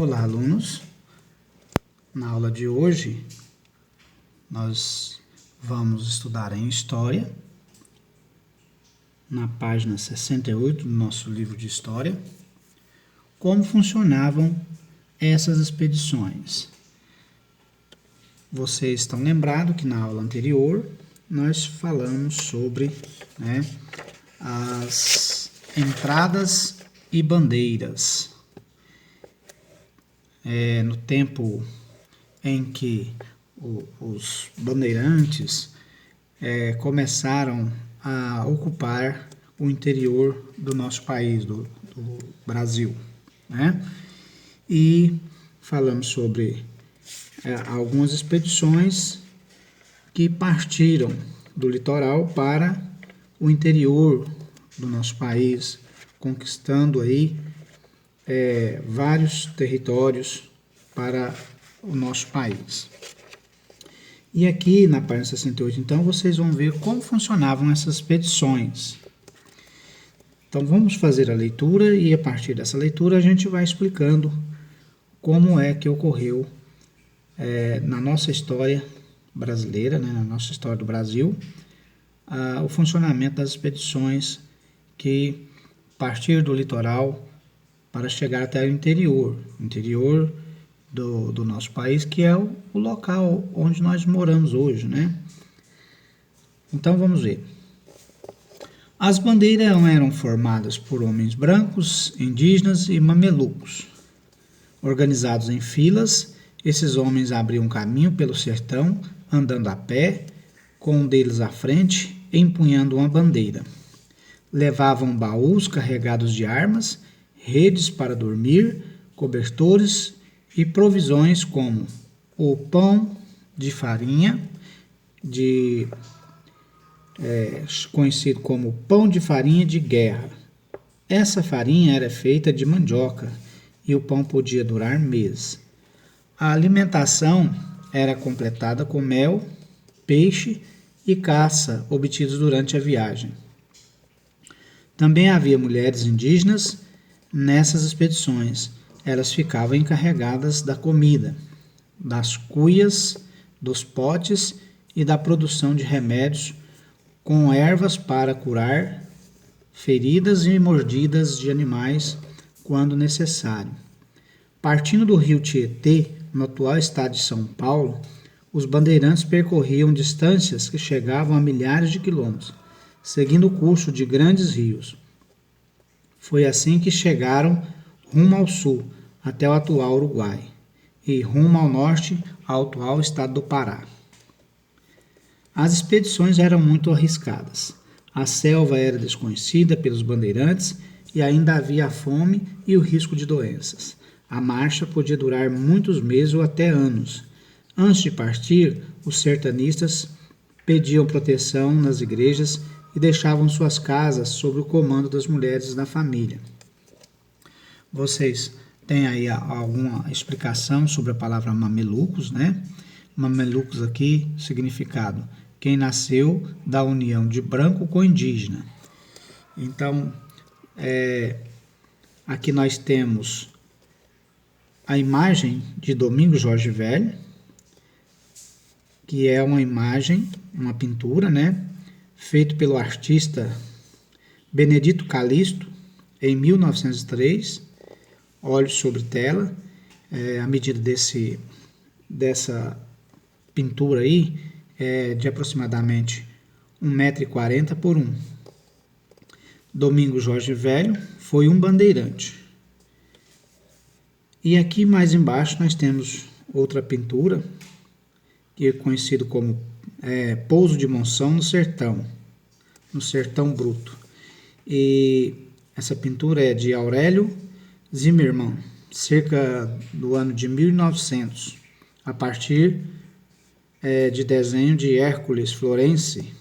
Olá, alunos! Na aula de hoje, nós vamos estudar em História, na página 68 do nosso livro de História, como funcionavam essas expedições. Vocês estão lembrados que na aula anterior nós falamos sobre as entradas e bandeiras. No tempo em que os bandeirantes começaram a ocupar o interior do nosso país, do Brasil, E falamos sobre algumas expedições que partiram do litoral para o interior do nosso país, conquistando aí vários territórios para o nosso país. E aqui na página 68, então, vocês vão ver como funcionavam essas expedições. Então, vamos fazer a leitura e a partir dessa leitura a gente vai explicando como é que ocorreu na nossa história brasileira, na nossa história do Brasil, o funcionamento das expedições que partiram do litoral para chegar até o interior do nosso país, que é o local onde nós moramos hoje, Então, vamos ver. As bandeiras eram formadas por homens brancos, indígenas e mamelucos. Organizados em filas, esses homens abriam caminho pelo sertão, andando a pé, com um deles à frente, empunhando uma bandeira. Levavam baús carregados de armas, redes para dormir, cobertores e provisões como o pão de farinha, conhecido como pão de farinha de guerra. Essa farinha era feita de mandioca e o pão podia durar meses. A alimentação era completada com mel, peixe e caça obtidos durante a viagem. Também havia mulheres indígenas nessas expedições. Elas ficavam encarregadas da comida, das cuias, dos potes e da produção de remédios com ervas para curar feridas e mordidas de animais quando necessário. Partindo do rio Tietê, no atual estado de São Paulo, os bandeirantes percorriam distâncias que chegavam a milhares de quilômetros, seguindo o curso de grandes rios. Foi assim que chegaram rumo ao sul, até o atual Uruguai, e rumo ao norte, ao atual estado do Pará. As expedições eram muito arriscadas. A selva era desconhecida pelos bandeirantes e ainda havia a fome e o risco de doenças. A marcha podia durar muitos meses ou até anos. Antes de partir, os sertanistas pediam proteção nas igrejas e deixavam suas casas sob o comando das mulheres da família. Vocês têm aí alguma explicação sobre a palavra mamelucos, Mamelucos aqui, significado: quem nasceu da união de branco com indígena. Então, aqui nós temos a imagem de Domingos Jorge Velho, que é uma imagem, uma pintura, feito pelo artista Benedito Calixto, em 1903, óleo sobre tela. A medida dessa pintura aí é de aproximadamente 1,40 m por 1. Domingos Jorge Velho foi um bandeirante. E aqui mais embaixo nós temos outra pintura, que é conhecido como Pouso de Monção no Sertão Bruto. E essa pintura é de Aurélio Zimmermann, cerca do ano de 1900, a partir de desenho de Hércules Florence,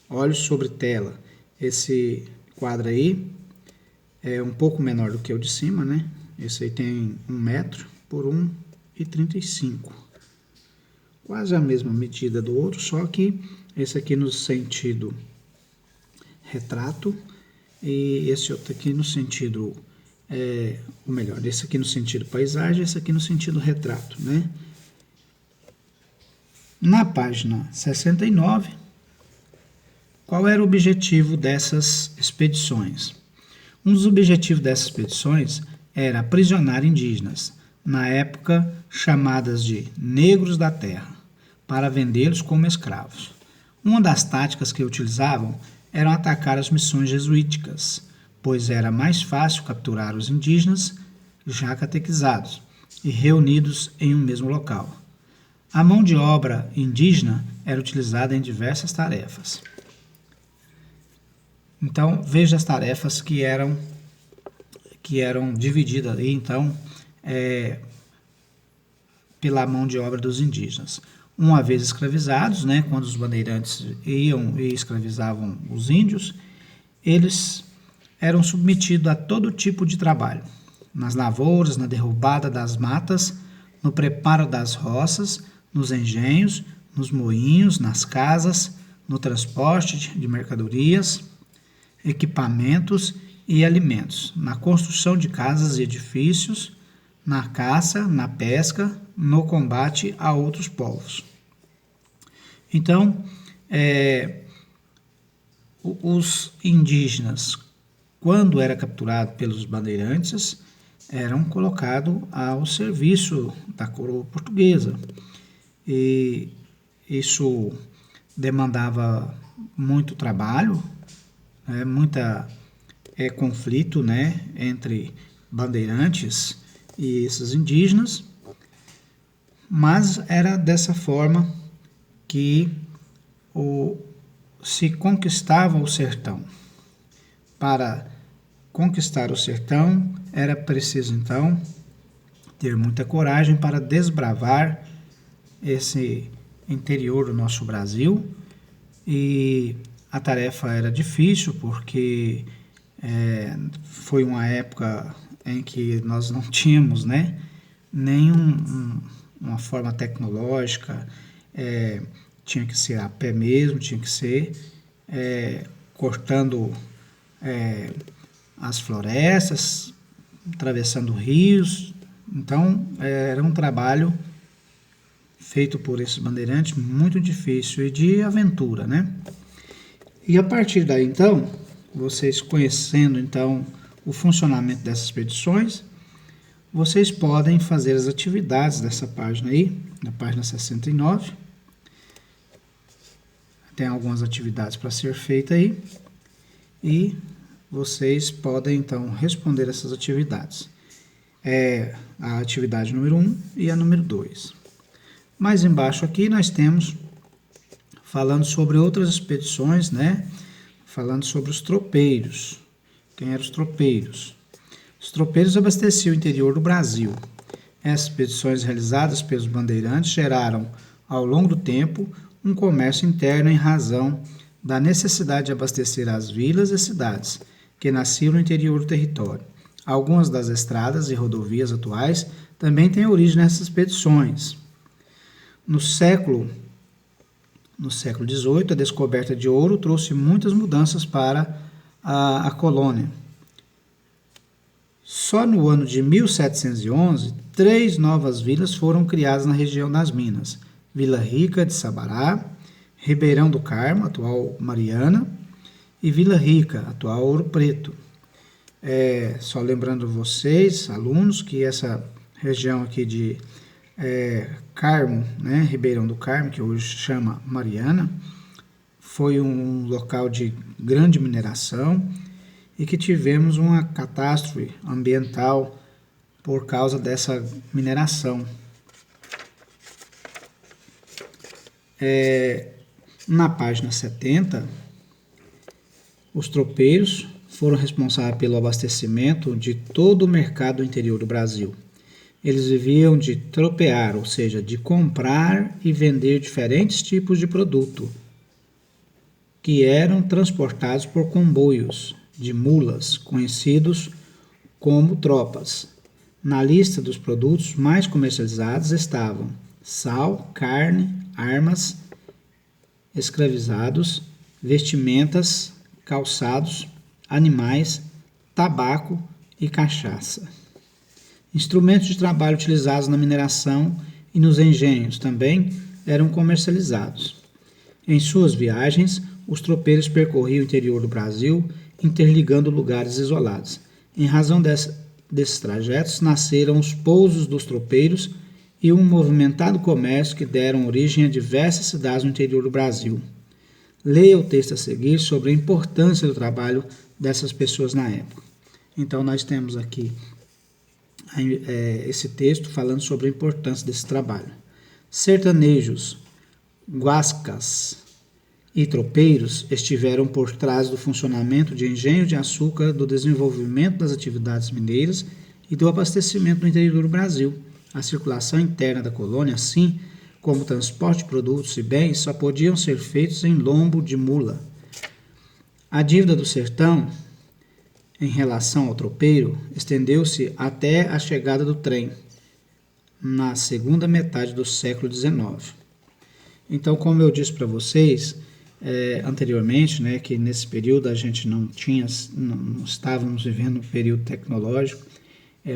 óleo sobre tela. Esse quadro aí é um pouco menor do que o de cima, Esse aí tem 1 metro por 1,35 m. Quase a mesma medida do outro, só que esse aqui no sentido retrato e esse outro aqui no sentido ou melhor, esse aqui no sentido paisagem, esse aqui no sentido retrato, né? Na página 69, qual era o objetivo dessas expedições? Um dos objetivos dessas expedições era aprisionar indígenas, na época chamadas de negros da terra, para vendê-los como escravos. Uma das táticas que utilizavam era atacar as missões jesuíticas, pois era mais fácil capturar os indígenas já catequizados e reunidos em um mesmo local. A mão de obra indígena era utilizada em diversas tarefas. Então, veja as tarefas que eram divididas aí, então, pela mão de obra dos indígenas. Uma vez escravizados, né, quando os bandeirantes iam e escravizavam os índios, eles eram submetidos a todo tipo de trabalho, nas lavouras, na derrubada das matas, no preparo das roças, nos engenhos, nos moinhos, nas casas, no transporte de mercadorias, equipamentos e alimentos, na construção de casas e edifícios, na caça, na pesca, no combate a outros povos. Então, os indígenas, quando era capturado pelos bandeirantes, eram colocados ao serviço da coroa portuguesa. E isso demandava muito trabalho, muita conflito, né, entre bandeirantes e esses indígenas, mas era dessa forma que se conquistava o sertão. Para conquistar o sertão, era preciso, então, ter muita coragem para desbravar esse interior do nosso Brasil, e a tarefa era difícil porque foi uma época em que nós não tínhamos, né, uma forma tecnológica, tinha que ser a pé mesmo, tinha que ser cortando as florestas, atravessando rios. Então, era um trabalho feito por esses bandeirantes muito difícil e de aventura, né? E a partir daí, então, vocês conhecendo, então, o funcionamento dessas expedições, vocês podem fazer as atividades dessa página aí, na página 69. Tem algumas atividades para ser feita aí, e vocês podem, então, responder essas atividades. A atividade número 1 e a número 2. Mais embaixo aqui nós temos falando sobre outras expedições, né? Falando sobre os tropeiros. Quem eram os tropeiros? Os tropeiros abasteciam o interior do Brasil. Essas expedições realizadas pelos bandeirantes geraram, ao longo do tempo, um comércio interno em razão da necessidade de abastecer as vilas e cidades que nasciam no interior do território. Algumas das estradas e rodovias atuais também têm origem nessas expedições. No século XVIII, a descoberta de ouro trouxe muitas mudanças para a colônia. Só no ano de 1711, 3 novas vilas foram criadas na região das Minas: Vila Rica de Sabará, Ribeirão do Carmo, atual Mariana, e Vila Rica, atual Ouro Preto. Só lembrando vocês, alunos, que essa região aqui de Carmo, né, Ribeirão do Carmo, que hoje chama Mariana, foi um local de grande mineração e que tivemos uma catástrofe ambiental por causa dessa mineração. Na página 70, os tropeiros foram responsáveis pelo abastecimento de todo o mercado do interior do Brasil. Eles viviam de tropear, ou seja, de comprar e vender diferentes tipos de produto, que eram transportados por comboios de mulas, conhecidos como tropas. Na lista dos produtos mais comercializados estavam sal, carne, armas, escravizados, vestimentas, calçados, animais, tabaco e cachaça. Instrumentos de trabalho utilizados na mineração e nos engenhos também eram comercializados. Em suas viagens, os tropeiros percorriam o interior do Brasil, interligando lugares isolados. Em razão desses trajetos, nasceram os pousos dos tropeiros e um movimentado comércio que deram origem a diversas cidades no interior do Brasil. Leia o texto a seguir sobre a importância do trabalho dessas pessoas na época. Então, nós temos aqui esse texto falando sobre a importância desse trabalho. Sertanejos, guascas e tropeiros estiveram por trás do funcionamento de engenhos de açúcar, do desenvolvimento das atividades mineiras e do abastecimento do interior do Brasil. A circulação interna da colônia, assim como o transporte de produtos e bens, só podiam ser feitos em lombo de mula. A dívida do sertão, em relação ao tropeiro, estendeu-se até a chegada do trem, na segunda metade do século XIX. Então, como eu disse para vocês anteriormente, né, que nesse período a gente não estávamos vivendo um período tecnológico,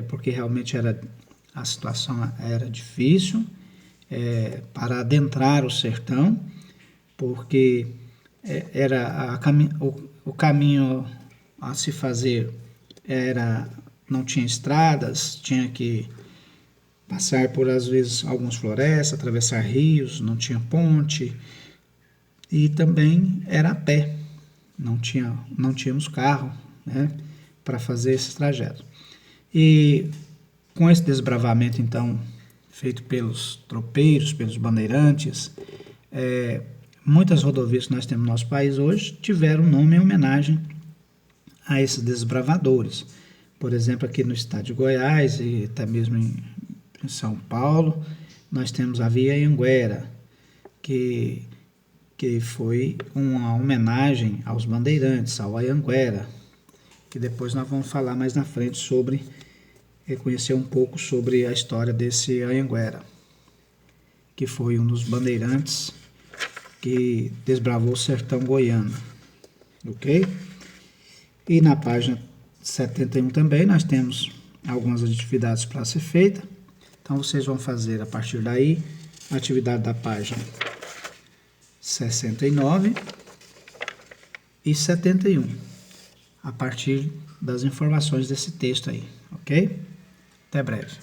porque realmente a situação era difícil para adentrar o sertão, porque o caminho a se fazer não tinha estradas, tinha que passar por, às vezes, algumas florestas, atravessar rios, não tinha ponte, e também era a pé, não tínhamos carro, né, para fazer esses trajetos. E com esse desbravamento, então, feito pelos tropeiros, pelos bandeirantes, muitas rodovias que nós temos no nosso país hoje tiveram nome em homenagem a esses desbravadores. Por exemplo, aqui no estado de Goiás e até mesmo em São Paulo, nós temos a Via Anhanguera, que foi uma homenagem aos bandeirantes, ao Anhanguera, que depois nós vamos falar mais na frente sobre, conhecer um pouco sobre a história desse Anhanguera, que foi um dos bandeirantes que desbravou o sertão goiano, ok? E na página 71 também nós temos algumas atividades para ser feita. Então vocês vão fazer a partir daí a atividade da página 69 e 71, a partir das informações desse texto aí, ok? Até breve.